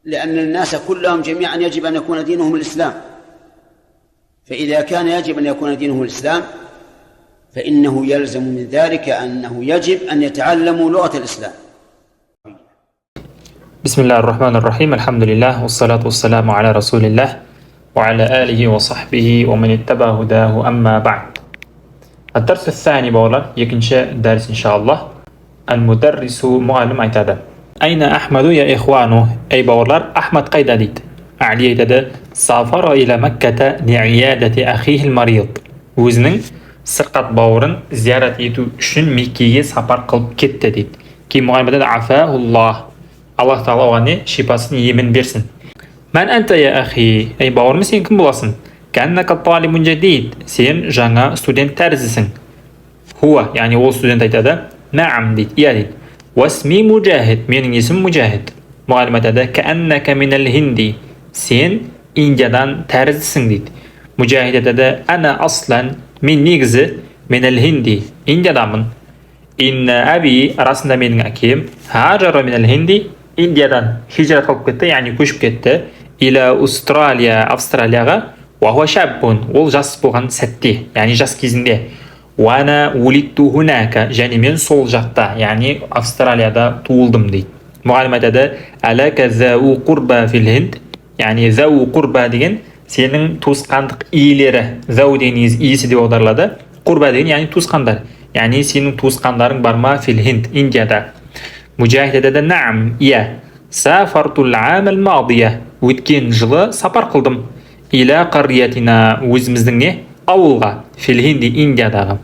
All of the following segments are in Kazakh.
لأن الناس كلهم جميعا يجب أن يكون دينهم الإسلام، فإذا كان يجب أن يكون دينه الإسلام فإنه يلزم من ذلك أنه يجب أن يتعلموا لغة الإسلام. بسم الله الرحمن الرحيم. الحمد لله والصلاة والسلام على رسول الله وعلى آله وصحبه ومن اتبع هداه أما بعد. الدرس الثاني بولا يكنشا درس إن شاء الله. المدرس معلم aytadi: Ayna Ahmadu ya ikhwanu? Ey bawlar, Ahmad qayda deydi. Ali aytadi: Safara ila Makkata li'iyadati akhihi al-marid. O'zining sirqat bawrin ziyorat etu uchun Makkaga safar qilib ketdi deydi. Keyin muallim aytadi: Afahulloh. Alloh taolo o'g'ani shifosini yemin bersin. Man anta ya akhi? Ey bawrim, sen kim bo'lasan? Kannaka talibun jadid. Sen жаңа student tarzisin. Huwa, ya'ni o student aytadi: Na'am deydi, iya deydi. Wasmi Mujahid, mening ismim Mujahid. Muallim aytadi: Ka'annaka minal hindi. Sen Indiyadan tarzisin deydi. Mujahid aytadi: Ana aslan, men negizi minal hindi, Indiyadanman. Inna abi, rasında mening akim, hajara minal hindi, Indiyadan hijrat qilib ketdi, ya'ni ko'chib ketdi, ila Avstraliyaga, va huwa shabbun, ol jas bo'lgan satdi, ya'ni jas kezinde. Va ana wulidtu hunaka, ya'ni men sol jaqda, ya'ni Avstraliyada tug'ildim deydi. Muallim aytadi: Alaka zau qurba fil Hind, ya'ni zau qurba degan sening to'sqandiq iyalari, zau deniz iyisi deb o'dariladi. Qurba degan ya'ni to'sqanlar, ya'ni sening to'sqanlaring barma fil Hind, Indiyada. Mujahid aytadi: Na'am, iya. Safartul am al-madiya, o'tgan yili safar qildim. Ila qaryatina, o'zimizning avulga, fil Hindi, Indiyadagi.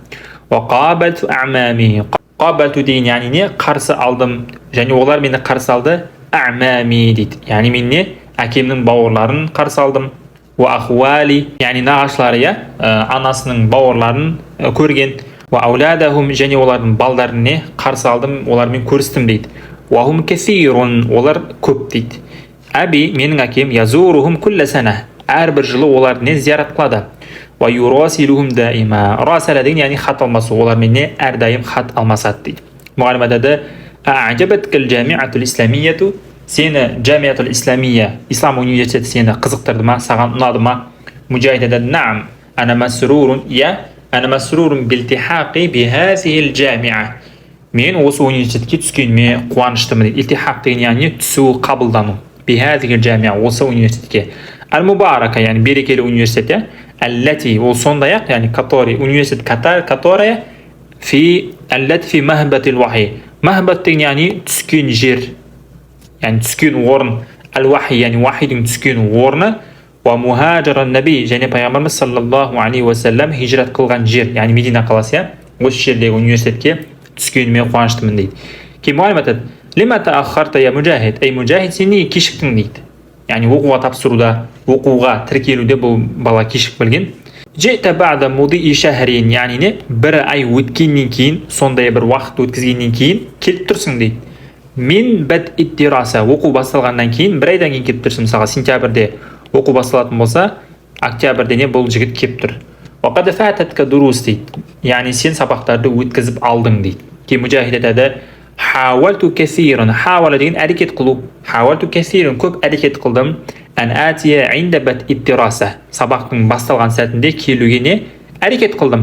Va qabaltu a'mami. Qabaltu degan ya'ni qarshi aldim, ya'ni ular meni qarshi aldi. A'mami deydi, ya'ni meni akimning bavurlarini qarshi aldim. Va ahvali, ya'ni nag'ashlariga anasining bavurlarini ko'rgan. Va auladahum, ya'ni ularning baldarini qarshi aldim, ular men ko'rsatdim deydi. Va hum kathirun, ular ko'p deydi. Abi, mening akim, yazuruhum kulla sana, har bir yili ularni ziyorat qiladi. Va yurasiluhum daima. Rasala degan ya'ni xat almasu, ular meni har doim xat almasadi deydi. Muallim aytadi: A'jabatkal jami'atul islamiyyatu? Seni jami'atul islamiyya, islom universiteti seni qiziqtirdimi, sagan unadimi? Mujahid aytadi: Na'am, ana masrurun, ya ana masrurun biltihaqi bi hadhihi al-jami'a. Men o'sha universitetga tushganimga quvonishdaman deydi. Iltihaq degan ya'ni tushib qabullanu. Bi hadhihi al-jami'a, o'sha universitetga. Al-mubaraka, ya'ni berekeli universitet, allati, o sondayaq, ya'ni который, universitet которая allati fi mahbatil wahy. Mahbat degan ya'ni tushgan yer, ya'ni tushgan o'rin. Al-wahy, ya'ni vahiyning tushgan o'rni. Va muhajiran nabiy, ya'ni payg'ambarimiz sallallohu alayhi va sallam hijrat qilgan yer, ya'ni Medina qalasi, o'sha yerdagi universitetga tushganimga quvonishdaman deydi. Keyin muallim aytadi: Lima ta'akhkharta ya Mujahid? Ey Mujahid, sen nega kechikding deydi. Ya'ni o'quvga topshiruvda, o'quvga tirkeluvda bu bala kechik bilgan. Jeta ba'da mudi shahrin, ya'ni bir ay o'tgandan keyin, sonday bir vaqt o'tkazgandan keyin kelib tursin deydi. Men bad ittirasa, o'quv boshlangandan keyin bir oydan keyin kelib tursin, masalan sentyabrda o'quv boshlanатын bo'lsa, oktyabrda bu yigit kelib tur. Va qad fatatka durus deydi. Ya'ni sen saboqlarni o'tkazib olding deydi. Keyin Mujahid aytadi: Hawaltu kathiran, hawala degan harakat qilib, hawaltu kathiran, ko'p harakat qildim. An atiya inda bad ittirasa, saboqning boshlangan satida kelugini harakat qildim.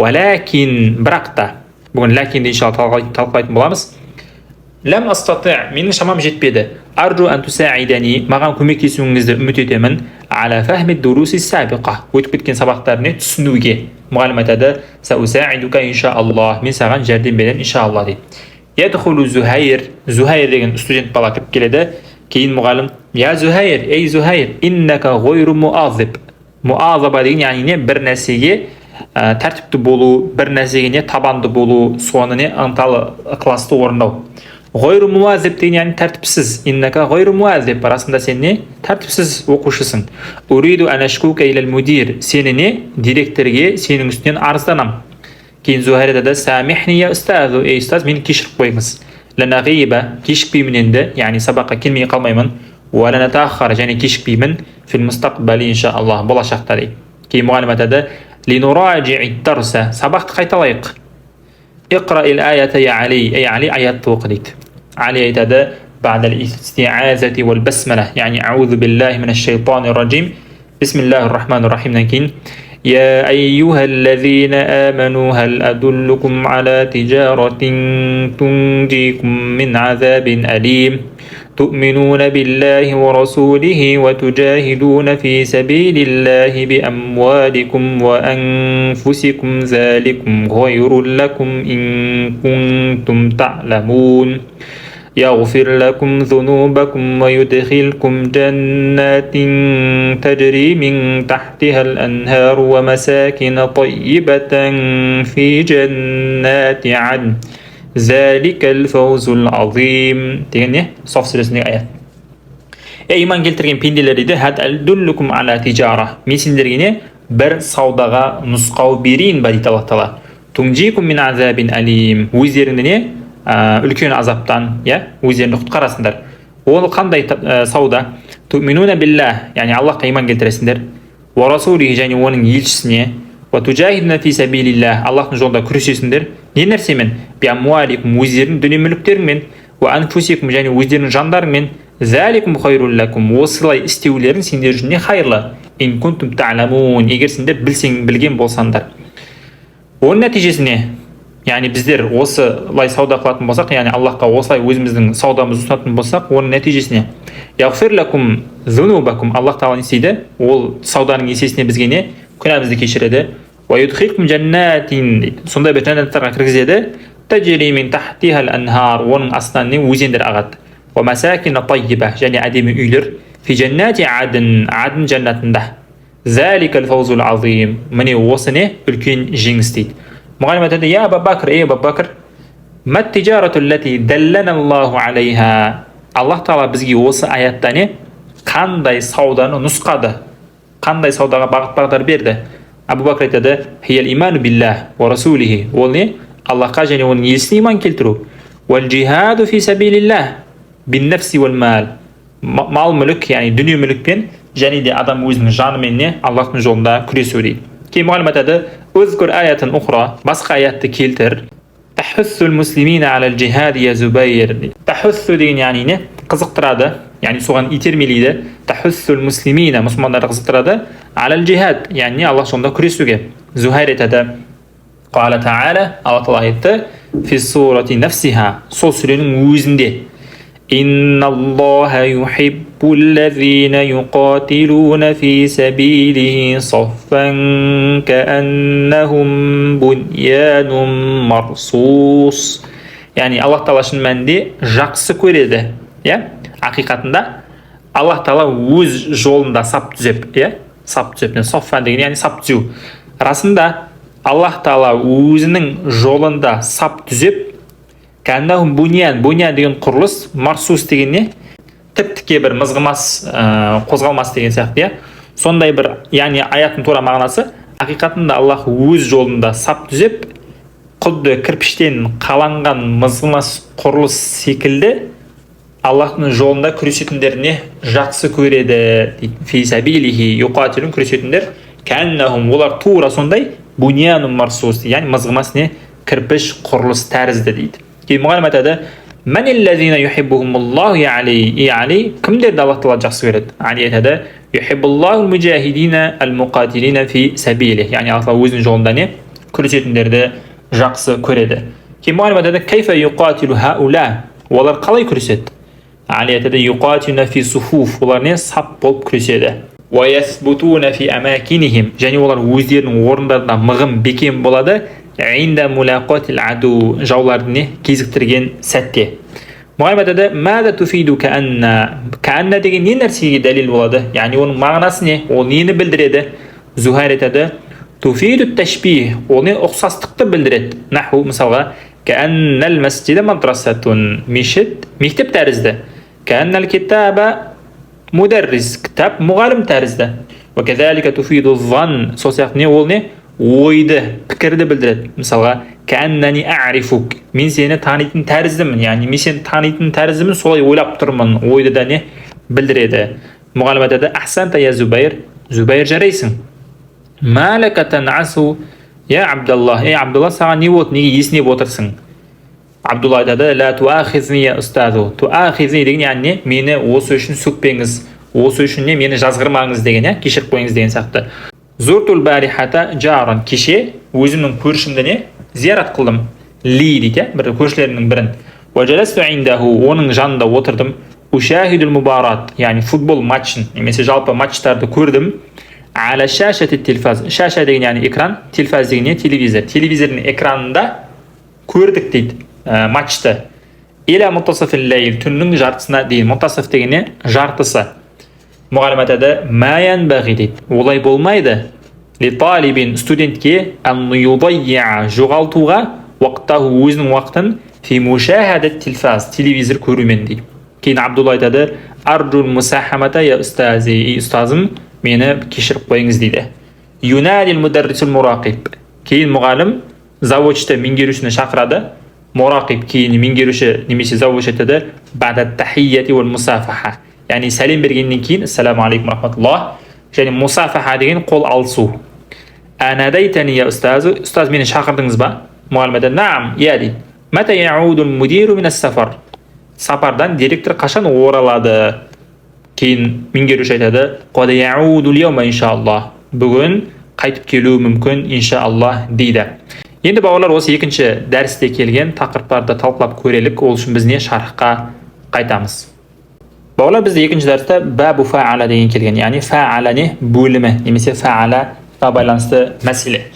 Walakin biraqta, bugun lakin inshaalloh talqaytib bo'lamiz. Lam astati', mening shamam jetmedi. Arju an tusaidani, mag'am ko'maklashingizni umid etaman. Ala fahmi durusi sabiqa, o'tib ketgan saboqlarni tushunuvga. Muallim aytadi: Sa'usaiduka inshaalloh, men senga yordam beraman inshaalloh deydi. Yadkhulu Zuhayr, Zuhayr degan student bala kirib keladi. Keyin muallim: Ya Zuhayr, ey Zuhayr, innaka ghayru mu'azib. Mu'azaba degan ya'ni bir narsaga tartibli bo'lu, bir narsaga tabandı bo'lu, sonini antali ixlosda o'rnov. Ghayru muazib degan ya'ni tartibsiz. Innaka ghayru muazib, rasmda senni tartibsiz o'quvchisan. Uridu an ashkuka ila al-mudir, senini direktorga sening ustidan arzlanam. Keyin Zuhayr aytadi: Samihni ya ustaz, ey ustaz, meni kechirib qo'yingiz. Lana g'iba, kechikmayman endi, ya'ni saboqqa kelmay qolmayman. Va lana ta'akhkhar, ya'ni kechikmayman fil mustaqbali inshaalloh, bo'lajaqda deydi. Keyin muallim aytadi: Linuraji'i ad-darsa, saboqni qaytalaylik. Iqra al-ayata ya Ali, ey Ali, oyatni o'qi deydi. Ali aytadi: بعد الاستعاذة والبسملة يعني أعوذ بالله من الشيطان الرجيم بسم الله الرحمن الرحيم نكين يا أيها الذين آمنوا هل أدلكم على تجارة تنجيكم من عذاب أليم تؤمنون بالله ورسوله وتجاهدون في سبيل الله بأموالكم وأنفسكم ذلكم خير لكم إن كنتم تعلمون يغفر لكم ذنوبكم ويدخلكم جنات تجري من تحتها الأنهار ومساكن طيبة في جنات عدن ذلك الفوز العظيم دегенде Соф сүресіндегі аят. Иман келтірген пенделер дейді, хат әдуллукум аля тижара. Мен сендерге бір саудаға нұсқау берейін ба дейді Аллах Тағала. Тунжикум мин азабин алим. Өздеріңді үлкен азаптан, өздеріңді құтқарасыңдар. Ол қандай сауда? Ту'минуна биллах, яғни Аллахқа иман келтіресіңдер. Ва расулихи, және оның елшісіне. Ва туджахидуна фи сабилиллах, Аллахтың жолында күресесіңдер. Не нәрсемен? Би амуаликум, өздеріңнің дүние мүліктеріңмен. Ва анфусикум, және өздеріңнің жандарыңмен. Заликум хайрул лакум, осылай істеулерің сендер үшін не хайырлы? Ин кунтум та'ламун, егер сендер білген болсаңдар. Оның нәтижесіне, яғни біздер осылай сауда қылатын болсақ, яғни Аллахқа осылай өзіміздің саудамызды ұсынатын болсақ, оның нәтижесіне яғфир лакум зунубакум, Аллах Тағала не істейді? Ол сауданың есесіне бізге не? Күнәмізді кешіреді. Ва юдхилкум жаннатин, сондай бір жәннаттарға кіргізеді. Таджри мин тахтихал анхар, оның астынан не? Өзендер ағады. Ва масакина таййиба, және әдемі үйлер. Фи жаннати адн, адн жаннатында. Заликал фаузул азим, міне осы не? Үлкен жеңіс дейді. Мұғалім айтады, я Абу Бакр, Абу Бакр, мат тижарату лати даллана Аллаху алейха. Аллах Тағала бізге осы аятта не? Қандай сауданы нұсқады? Қандай саудаға бағыт-бағдар берді? Абу Бакр айтады, хиял иману биллах ва расулихи. Ол не? Аллахқа және оның елшісіне иман келтіру. Вал джихаду фи сабилиллах бин нафси вал мал. Мал мүлік, яғни дүние мүлікпен, және де адам өзінің жанымен не? Аллахтың жолында күресу дейді. Кейін мұғалім айтады, өзгір аятын ұқра, басқа аятты келтір. Тахуссул муслимина алал джихад я Зубайр. Тахуссу деген яғни не? Қызықтырады, яғни соған итермелейді. Тахуссул муслимина, мұсылмандарды қызықтырады. Алал джихад, яғни Аллах жолында күресуге. Зухайр айтады, Қала Та'ала, Аллах Тағала айтты, фи сурати нафсиха, сол сүренің өзінде. إن الله يحب الذين يقاتلون في سبيله صفا كأنهم بنيان مرصوص. Yani Allah Taala шын мәнінде жақсы көреді. Ақиқатында Аллах Таала өз жолында сап түзеп, сап түзеп, соффан деген яғни сап түзеу. Расында Аллах Таала өзінің жолында сап түзеп, Кәннахум бунян, бунян деген құрылыс, марсус деген не? Тіп-тіке бір мызғымас, қозғалмас деген сияқты, сондай бір, яғни аяттың тура мағынасы, ақиқатында Аллах өз жолында сап түзеп, құдды кірпіштен қаланған мызғымас құрылыс секілді, Аллахтың жолында күресетіндеріне жақсы көреді. Фи сабилихи юқатилун, күресетіндер, кәннахум, олар тура сондай, бунянун марсус, яғни мызғымас не? Кірпіш құрылыс тәрізді дейді. Мұғалім айтады, мәнелләзина юхиббухумуллаху я'али, кімдерді Аллах Тағала жақсы көреді? Али айтады, юхиббуллаху мужахидина ал-муқатилина фи сабилih, яғни Аллах Тағала өзінің жолында не? Күресетіндерді жақсы көреді. Мұғалім айтады, кайфа юқатилу хаула, олар қалай күреседі? Али айтады, юқатилуна фи суфуф, олар не? Сап болып күреседі. Ва ясбутуна фи амакинихим, және олар өздерінің орындарында мығым бекем болады. Инда мулақатил аду, жауларды кезіктірген сәтте. Мұғалім айтады, мәді туфиду кәанна. Кәанна деген не нәрсеге дәлел болады? Яғни оның мағынасы не? Ол нені білдіреді? Зухайр айтады, туфиду тәшбих, ол не? Ұқсастықты білдіреді. Наху, мысалға, кәаннал масджида мадрасатун, мектеп тәрізді. Кәаннал китаба мударрис, кітап мұғалім тәрізді. Ва кәзалика туфиду зан, сол сияқты не? Ол не? Ойды, пікірді білдіреді. Мысалға, кәннәни ә'рифук, мен сені танитын тәріздімін, яғни мен сені танитын тәріздімін, солай ойлап тұрмын, ойды да не білдіреді. Мұғалім айтады, ахсанта я Зубайр, Зубайр жарайсың. Мәләка танасу, я Абдаллах, Абдаллах, саған не болды, неге есінеп отырсың? Абдулла айтады: "Ла туахизни я устазу". Туахизни деген яғни мені осы үшін сөкпеңіз, осы үшін не мені жазғырмаңыз деген, кешіріп қойыңыз деген сияқты. Зуртул барихата жаран, кеше өзімнің көршімді не зиярат қылдым. Ли дейді, бір көршілерімнің бірін. Ваджаласту индаху, оның жанында отырдым. Ушахидул мубарат, яғни футбол матчын, немесе жалпы матчтарды көрдім. Аля шашати телефаз. Шаша деген яғни экран, телефаз деген телевизор. Телевизордың экранында көрдік дейді матчты. Иля мутасафил лейл, түннің жартысына дейін. Мутасаф деген жартысы. Мұғалім айтады: "Маян бағи" дейді. Олай болмайды. Ли талибин, студентке ан юдайя, жоғалтуға уақыттағы өзінің уақытын фи мушахадат телефаз, телевизор көрумен дейді. Кейін Абдулла айтады: "Арджул мусахамата я устази", ұстазым, мені кешіріп қойыңыз дейді. Юнадил мударрисул мурақиб. Кейін мұғалім заводшты, меңгерушіні шақырады. Мурақиб кейін меңгеруші немесе заводшы айтады: "Бада тахияти вал мусафаха", яғни сәлем бергеннен кейін ассаламу алейкум рахматуллах, және мусафаха деген қол алысу. "Анадайтани я устазу", ұстаз мені шақырдыңыз ба? Мұғалім айтады: "Наам, я" дейді. "Мата яудул мудиру мин ас-сафар", сапардан директор қашан оралады? Кейін меңгеруші айтады: "Қад яудул яума иншаллах", бүгін қайтып келуі мүмкін иншаллах дейді. Енді бауырлар, осы екінші дәрісте келген тақырыптарды талқылап көрелік. Ол үшін біз не шархқа қайтамыз. Бауырлар, бізде екінші дәрісте бабу фа'ала деген келген, яғни фа'ала не бөлімі, немесе фа'ала байланысты мәселе.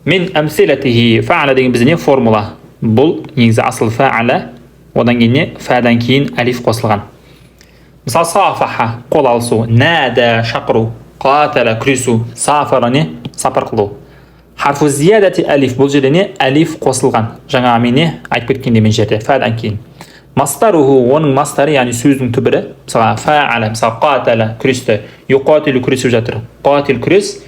Мен әмселатихи, фа'ала деген бізде не формула. Бұл негізі асыл фа'ала, одан кейін не фадан кейін алиф қосылған. Мысалы, сафаха қол алысу, нада шақыру, қатала күресу, сафара не сапар қылу. Харфу зиядати алиф, бұл жерде не алиф қосылған. Жаңа мен айтып кеткенде мен жерде фадан кейін. Мастаруху, оның мастары, яғни сөздің түбірі. Мысалы, фа'ала, мысалы, қатала күресті, юқатилу күресіп жатыр. Қатил күрес,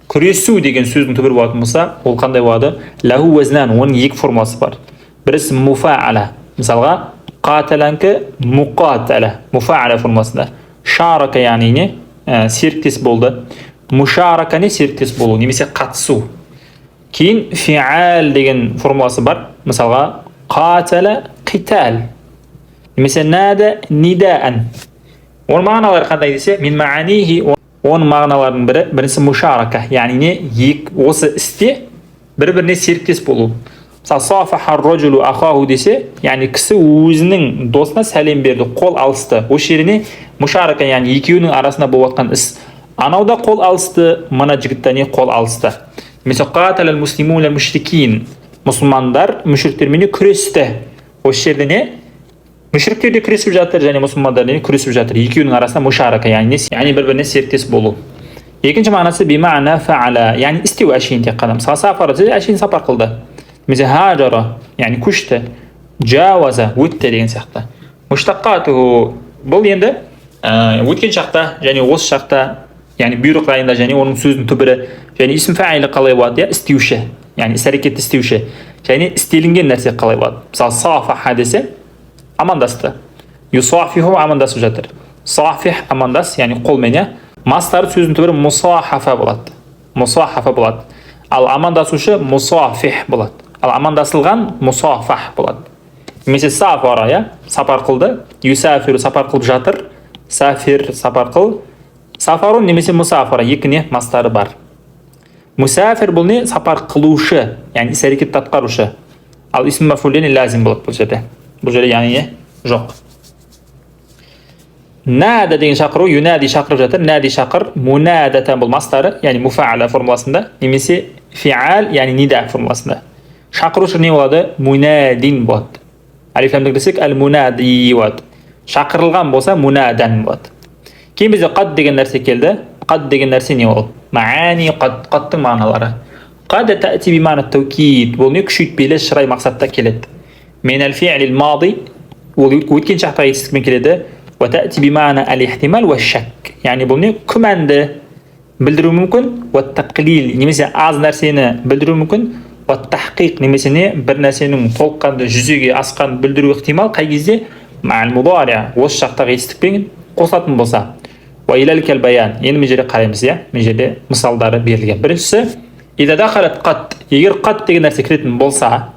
күресу деген сөздің түбірі болатын болса, ол қандай болады? Лаху уазнан, оның екі формасы бар. Бірісі муфа'ала. Мысалға, қаталанкі муқатала, муфа'ала формасында. Шарака яғни не серіктес болды. Мушарака не серіктес болу, немесе қатысу. Кейін фи'ал деген формуласы бар. Мысалға, қатала қитал, немесе нада нидаан. Оның мағыналары қандай десе, мен маанихи, оның мағыналарының бірінші мушарака, яғни не осы істе бір-біріне серіктес болу. Мысалы, сафаха роджулу ахаху десе, яғни кісі өзінің досына сәлем берді, қол алысты. Осы жеріне мушарака, яғни екеуінің арасында болып жатқан іс. Анауда қол алысты, мына жігіттен қол алысты. Немесе қаталал муслимуна мушрикин, мұсылмандар мүшриктермен күресті. Осы жерде не мүшриктер де күресіп жатыр, және мұсылмандар не күресіп жатыр. Екеуінің арасында мушарака, яғни бір-біріне серіктес болу. Екінші мағынасы бима'на фа'ала, яғни істеу әшейін тек қана. Мысалы, сапар әшейін сапар қылды. Немесе хаджара, яғни күшті, жауаза, өтті деген сияқты. Муштаққату, бұл енді өткен шақта және осы шақта, яғни бұйрық райында, және оның сөздің түбірі, және исм фа'илі қалай болады? Істеуші, яғни іс-әрекетті істеуші, және істелінген нәрсе қалай болады? Мысалы, сафаха десе амандасты. Юсафиху амандасып жатыр. Сафих амандас, яғни қолмен. Мастары сөздің түбірі мусахафа болады. Мусахафа болады. Ал амандасушы мусафих болады. Ал амандасылған мусафах болады. Немесе сафара, сапар қылды. Юсафиру сапар қылып жатыр. Сафир сапар қыл. Сафарун немесе мусафара, екі не мастары бар. Мусафир бұл не сапар қылушы, яғни іс-әрекет атқарушы. Ал исм мафулин лазим болады бұл жерде. Бұл жерде яғни жоқ. Нада деген шақыру, юнади шақырып жатыр. Нади шақыр, мунадатан бұл мастары, яғни муфа'ала формуласында, немесе фи'ал, яғни нида формуласында. Шақырушы не болады? Мунадин болады. Алифламдық десек, әл-мунади болады. Шақырылған болса, мунадан болады. Кейін бізде қад деген нәрсе келді. Қад деген нәрсе не ол? Маани қад, қадтың мағыналары. Қад тәти бимана таукид, бұл не күшейтпелі шырай мақсатта келеді. Мен әл-фи'лил мади, ол өткен шақта етістікмен келеді. Ва тәти бимана әл-ихтимал ва шак, яғни бұл не күмәнді білдіру мүмкін. Ва тақлил, немесе аз нәрсені білдіру мүмкін. Ва тахқиқ, немесе не бір нәрсенің толыққанды жүзеге асқан білдіру ықтимал. Қай кезде мәл мудария, осы шақтағы етістікпен қосылатын болса. Ва илалкал баян, енді мен жерде қараймыз, мен жерде мысалдары берілген. Біріншісі, идада қалат қат, егер қат деген нәрсе кіретін болса,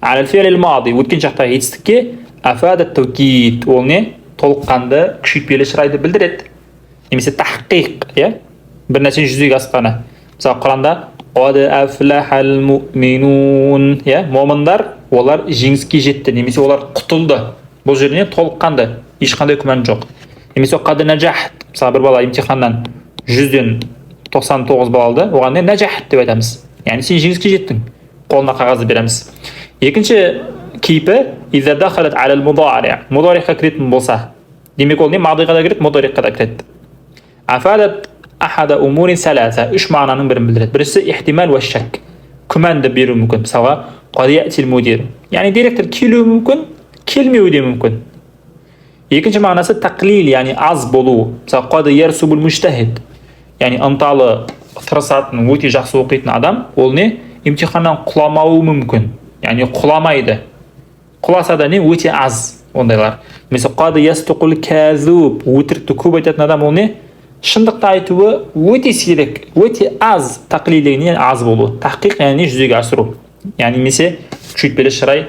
على الفعل الماضي өткен шақтағы етістікке أفاد التوكيد ол не толыққанды күшейтпелі шырайды білдіреді. Немесе тахқиқ, иә? Бір нәрсені жүзеге асқаны. Мысалы Құранда قد أفلح المؤمنون, иә? Момындар олар жеңіске жетті, немесе олар құтылды. Бұл жеріне толыққанды, ешқандай күмән жоқ. Немесе қад нәжахт, мысалы бір бала имтиханнан 100-ден 99 балл алды, оған не нәжахт деп айтамыз. Яғни сен жеңіске жеттің. Қолына қағазды береміз. Екінші кейпі إذا دخلت على المضارع, مضارعқа кіретін болса, демек ол не мадиға да кіреді, мударикқа да кіреді. أفادت أحد أمور ثلاثة, үш мағынаның бірін білдіреді. Бірісі ихтимал ва шак, күмәнді беру мүмкін. Мысалға قد يأتي المدير, яғни директор келуі мүмкін, келмеуі де мүмкін. Екінші мағынасы тақлил, яғни аз болу. Мысалы قد يرسب المجتهد, яғни ынталы, тырысатын, өте жақсы оқитын адам, ол не имтиханнан құламауы мүмкін, яғни құламайды. Құласа да не өте аз ондайлар. Mesela qad yasduqul kazub, өтірікті көп айтатын адам ол не шындықты айтуы өте сирек, өте аз, тақлилдігінен аз болу. Тахқиқ яғни жүзеге асыру. Яғни немесе күшейтпелі шырай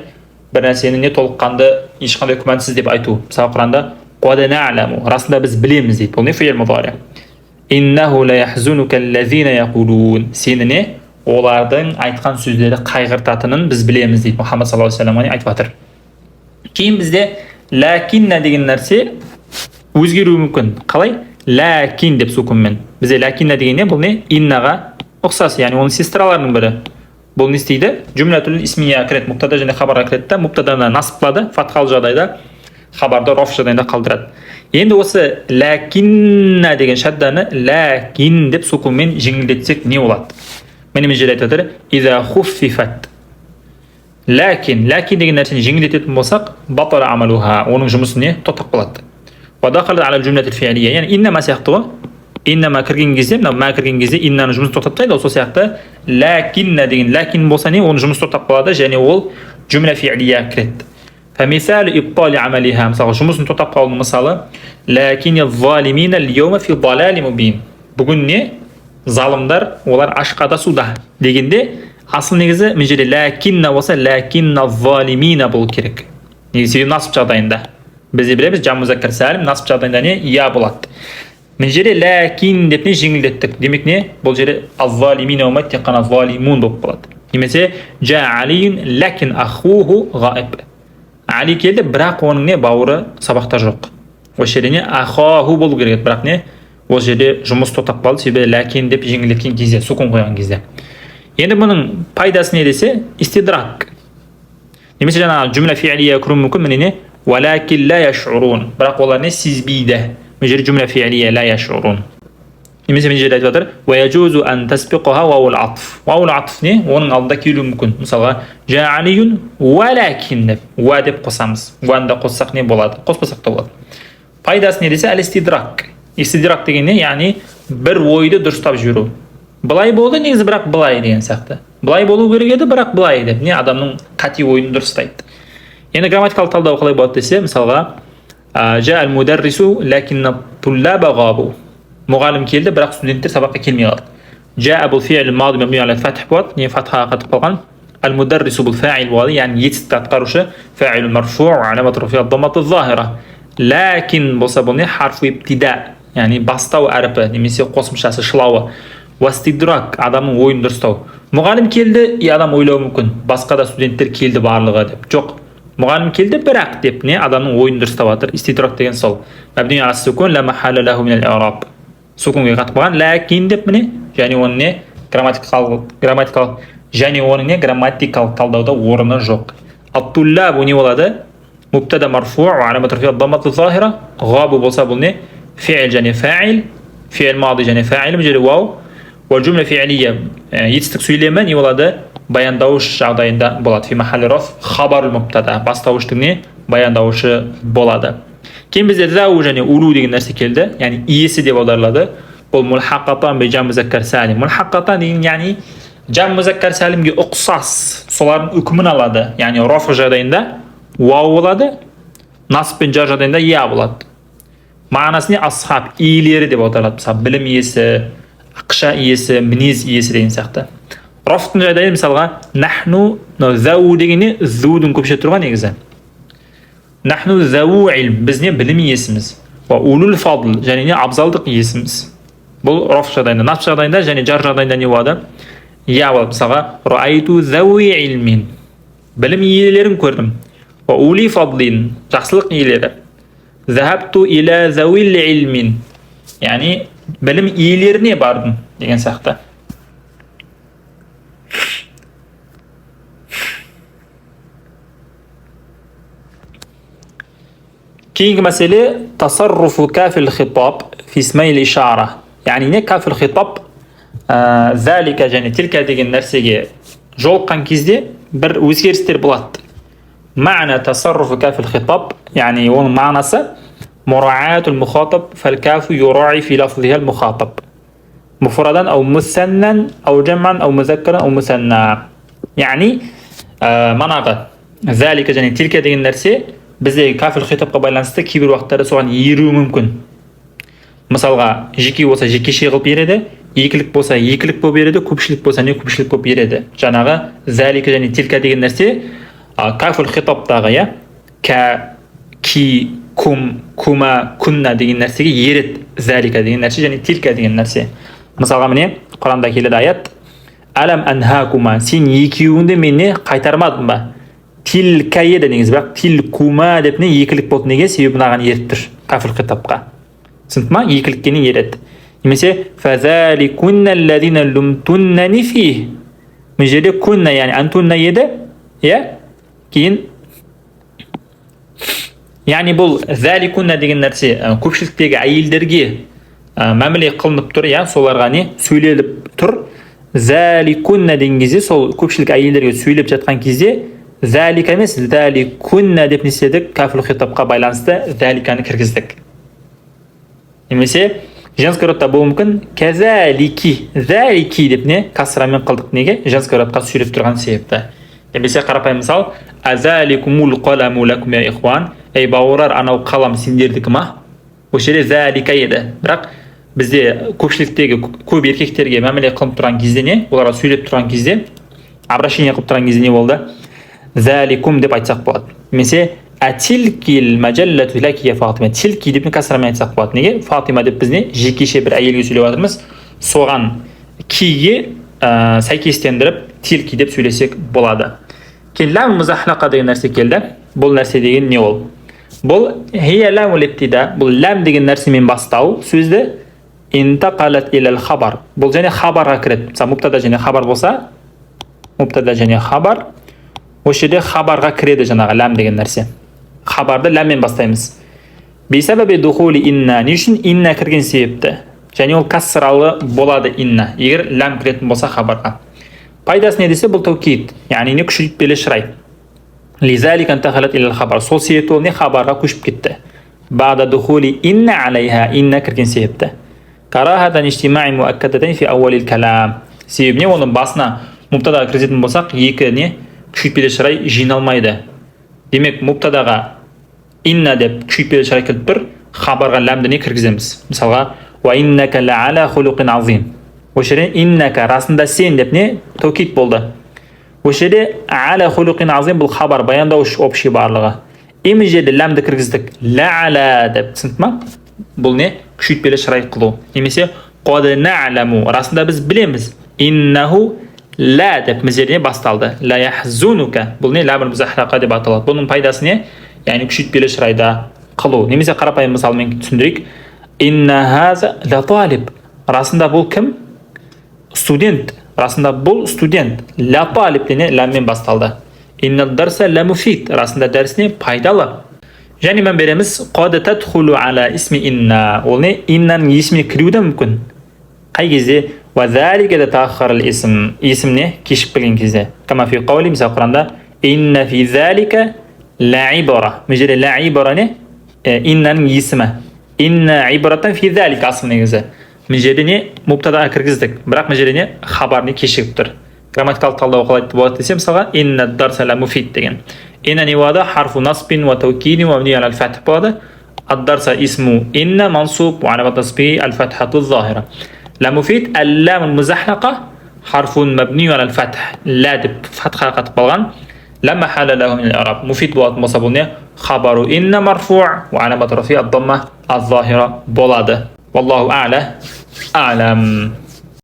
бір нәрсені не толыққанды ешқандай күмәнсіз деп айту. Мысалы Құранда qad na'lamu, расында біз білеміз дейді. Бұл не фи'л мудари. Иннаху ла яхзунука аллазина яқулун, сені не олардың айтқан сөздері қайғыртатынын біз білеміз дейді. Мұхаммад саллаллаху алейхи ва саллям айтып жатыр. Кейін бізде ләкинна деген нәрсе өзгеруі мүмкін. Қалай? Ләкин деп сукунмен. Бізде ләкинна деген не? Бұл не? Иннаға ұқсас, яғни оның сестраларының бірі. Бұл не істейді? Жүмләтул исмия кіреді, мубтада және хабарға кіреді да, мубтаданы насып қылады, фатхалы жағдайда, хабарды роф жағдайында қалдырады. Енді осы ләкинна деген шадданы ләкин деп сукунмен жеңілдетсек не болады? Мені жер айтып отыр, иза хуффифат. Ләкин деген нәрсені жеңілдететін болсақ, батала амалуха, оның жұмысы не? Тоқтап қалады. Ва дахалат ала джумлатил фи'лия, яғни иннама сияқты ғой. Иннама кірген кезде, мына ма кірген кезде иннаның жұмысын тоқтап тастайды, сол сияқты ләкинна деген ләкин болса не? Оның жұмысы тоқтап қалады, және ол джумла фи'лия кіреді. Фамисал ибтали амалиха, мысалы жұмысын тоқтап қалуының мысалы, ләкин залимина al-yawma fi далали мубин. Бүгін не? Залымдар, олар ашқада суда дегенде, асыл негізі мен жерде ләкинна болса, ләкинна залимина болу керек. Негізі насып жағдайында. Бізде білеміз, жам музаккар сәлім насып жағдайында не? Я болады. Мен жерде ләкин деп не жеңілдеттік. Демек не? Бұл жерде az-залимина болмайды, тек қана залимун болып қалады. Немесе жа алиюн ләкин ахуху ғаиб. Али келді, бірақ оның не? Бауыры сабақта жоқ. Осы жерде не? Ахаху болу керек, бірақ не? Ол жерде жұмыс тоқтап қалды, себебі ләкин деп жеңілдеткен кезде, сукун қойған кезде. Енді бұның пайдасы не десе? Истидрак. Немесе жаңа жүмлә фи'лия кіру мүмкін, міне не? Валакин ла яшурун. Бірақ олар не? Сезбейді. Мен жерде жүмлә фи'лия ла яшурун. Немесе мен жерде айтып жатыр, ва яджузу ан тасбиқуха ваул атф. Ваул атф не? Оның алдында келуі мүмкін. Мысалға, жа алиюн валакин деп, ва деп қосамыз. Ваны да қоссақ не болады? Қоспасақ та болады. Пайдасы не десе? Ал-истидрак. Истидрак деген не? Яғни бір ойды дұрыстап жіберу. Былай болды, негізі бірақ былай деген сияқты. Былай болу керек еді, бірақ былай деп. Не адамның қати ойын дұрыстайды. Енді грамматикалық талдау қалай болады десе, мысалға, жа ал-мударрису ләкинна туллаба ғабу. Мұғалім келді, бірақ студенттер сабаққа келмей қалды. Жа бұл фи'л мади мабни аля фатх болады, не фатхаға қатып қалған. Ал-мударрису бұл фа'ил болады, яғни етістікті атқарушы, фа'ил марфу' аламат руфи'а даммату захира. Ләкин болса бұл не? Харфу ибтида, яғни бастау әріпі, немесе қосымшасы шылауы. Вастидрак, адамның ойын дұрыстау. Мұғалім келді, адам ойлауы мүмкін. Басқа да студенттер келді барлығы деп. Жоқ. Мұғалім келді, бірақ деп не? Адамның ойын дұрыстап жатыр. Истидрак деген сол. Мабни ала сукун ла махалла лаху мин ал-i'раб. Сукунға қатпаған ләкин деп міне, және оның не? Грамматикалық және оның не? Грамматикалық талдауда орны жоқ. Ат-туллабу не болады? Мубтада марфу' ва аламат руфи'а даммату захира. Ғабу болса бұл не? Фи'л және фа'ил. Фи'л мади және фа'ил және вау. Ва джумла фи'лия етістік сөйлемі не болады? Баяндауыш жағдайында болады. Фи махалли раф хабарул мубтада. Бастауыштың не? Баяндауышы болады. Кейін бізде зау және улу деген нәрсе келді. Яғни иесі деп аударылады. Бұл мулхақатан бе жам музаккар сәлим. Мулхақатан деген яғни жам музаккар сәлимге ұқсас, солардың үкімін алады. Яғни раф жағдайында вау болады, насып пен жар жағдайында я болады. Мағынасы не? Асхаб, иелері деп аударылады. Мысалы, білім иесі, ақша иесі, мінез иесі деген сияқты. Рафтың жағдайы мысалға нахну зау дегенде зудың көпше тұрған негізі. Нахну зау илм, біз не білім иесіміз. Ва улул фадл, және не абзалдық иесіміз. Бұл раф жағдайында, насб жағдайында және жар жағдайында не болады? Я болады. Мысалға раайту зауи илмин, білім иелерін көрдім. Ва ули фадлин, жақсылық иелері. Захабту иля зауил илмин, яғни білім иелеріне бардым деген сияқты. Кейінгі мәселе тасарруфу кафил хитаб фи исмаил ишара. Яғни не кафил хитаб залика және тилка деген нәрсеге жолыққан кезде бір өзгерістер болады. Мағна тасарруфу кафил хитаб, яғни оның мағынасы мураатул мухатаб фал-кафу юраи фи лафзиха ал-мухатаб. Муфрадан ау мусаннан ау джамман ау музаккаран ау мусанна. Яғни манағы залика және тилка деген нәрсе бізде кафил хитабқа байланысты кейбір уақыттарда соған еруі мүмкін. Мысалға, жеке болса жекеше қылып береді, екілік болса екілік болып береді, көпшілік болса не көпшілік болып береді. Жаңағы залика және тилка деген нәрсе кафил хитабтағы, я, ка, ки, кум, кума, күнна деген нәрсеге ереді. Залика деген нәрсе және тилка деген нәрсе. Мысалға міне Құранда келеді аят: Алам анхакума, сен екеуіңді менне қайтармадым ба? Тилка еді негізі, бірақ тилкума деп не екілік болды. Неге? Себебі мынаған еріп тұр кафил хитабқа. Түсінді ма? Екілікке не ереді. Немесе фазаликунна аллазина лумтуннани фи. Мына жерде күнна, яғни антунна еді, я? Кейін яғни бұл заликунна деген нәрсе көпшіліктегі әйелдерге мәміле қылынып тұр, я, соларға не сөйлеліп тұр. Заликунна деген кезде сол көпшілік әйелдерге сөйлеп жатқан кезде залика емес заликунна деп не істедік? Кафил хитабқа байланысты заликаны кіргіздік. Немесе женский родта болуы мүмкін казалики, залики деп не касрамен қылдық. Неге? Женский родқа сөйлеп тұрған себепті. Немесе қарапайым мысал: азаликумул қаламу лакум я ихван. Ей бауырлар, анау қалам сендердікі ма? Осы жерде залика еді. Бірақ бізде көпшіліктегі көп еркектерге мәміле қылып тұрған кезде не? Оларға сөйлеп тұрған кезде, обращение қылып тұрған кезде не болды? Заликум деп айтсақ болады. Немесе атилкил маджаллату лаки я Фатима. Тилки деп касрамен айтсақ болады. Неге? Фатима деп біз не жекеше бір әйелге сөйлеп жатырмыз. Соған киге сәйкестендіріп тилки деп сөйлесек болады. Кейін лам музахлақа деген нәрсе келді. Бұл нәрсе деген не ол? Бұл хия ламул иптида, бұл лам деген нәрсемен бастау сөзді интақалат илал хабар. Бұл және хабарға кіреді. Мысалы мубтада және хабар болса, мубтада және хабар, осы жерде хабарға кіреді жаңағы лам деген нәрсе. Хабарды ләммен бастаймыз. Бисабаби духули инна, не үшін инна кірген себепті? Және ол кассралы болады инна, егер ләм кіретін болса хабарға. Пайдасы не десе, бұл таукид, яғни не күшейтпелі шырай. Лизалик антахалат илал хабар. Сол себепті ол не хабарға көшіп кетті. Бада духули инна алейха, инна кірген себепті. Карахатан иштимаи муаккадатан фи ауалил калам. Себебіне оның басына мубтадаға кіргізетін болсақ, екі не күшейтпелі шырай жиналмайды. Демек мубтадаға инна деп күшейтпелі шырай келіп тұр, хабарға ләмді не кіргіземіз. Мысалға ва иннака лаала хулуқин азим. Осы жерде иннака расында сен деп не таукид болды. Осы жерде ала хулуқин азим бұл хабар, баяндауыш общий барлығы. Емі жерде ләмді кіргіздік лаала деп, түсінді ма? Бұл не күшейтпелі шырай қылу. Немесе қад на'ламу, расында біз білеміз. Иннаху ла деп мезеріне басталды. Ла яхзунука. Бұл не ләмір музахлақа деп аталады. Бұның пайдасы не? Яғни күшейтпелі шырайда қылу. Немесе қарапайым мысалмен түсіндірейік. Инна хаза ла талиб. Расында бұл кім? Студент. Расында бұл студент. Ла талиб дене ләммен басталды. Инна дарса ла муфид. Расында дәрісіне пайдалы. Және мен береміз қад тадхулу ала исми инна. Ол не? Иннаның есіміне кіруді мүмкін. Қай кезде? Ва залика да тааххарал исм. Исм не? Кешіп келген кезде. Кама фи қаули, мысалы Құранда инна фи залика ла ибара. Мына жерде ла ибара не? Иннаның есімі. Инна ибараттан фи залика асыл негізі. Мына жерде не? Мубтадаға кіргіздік. Бірақ мына жерде не? Хабар не кешігіп тұр. Грамматикалық талдау қалай болады десе, мысалға инна дарса ла муфид деген. Инна не болады? Харфу насбин ва таукидин ва мабни алал фатх болады. Ад-дарса исму инна мансуб ва алямат насбиhi аль-фатхату захира. Ла муфид аллам музахлақа harfun mabni alal fath. La deb fatha qatib qolgan. La mahalla lahu min al-i'rab. Mufid bo'ladi bo'lsa bu ne? Xabaru inna marfu' va alamat rafi' ad-damma az-zahira bo'ladi. Vallohu a'lam.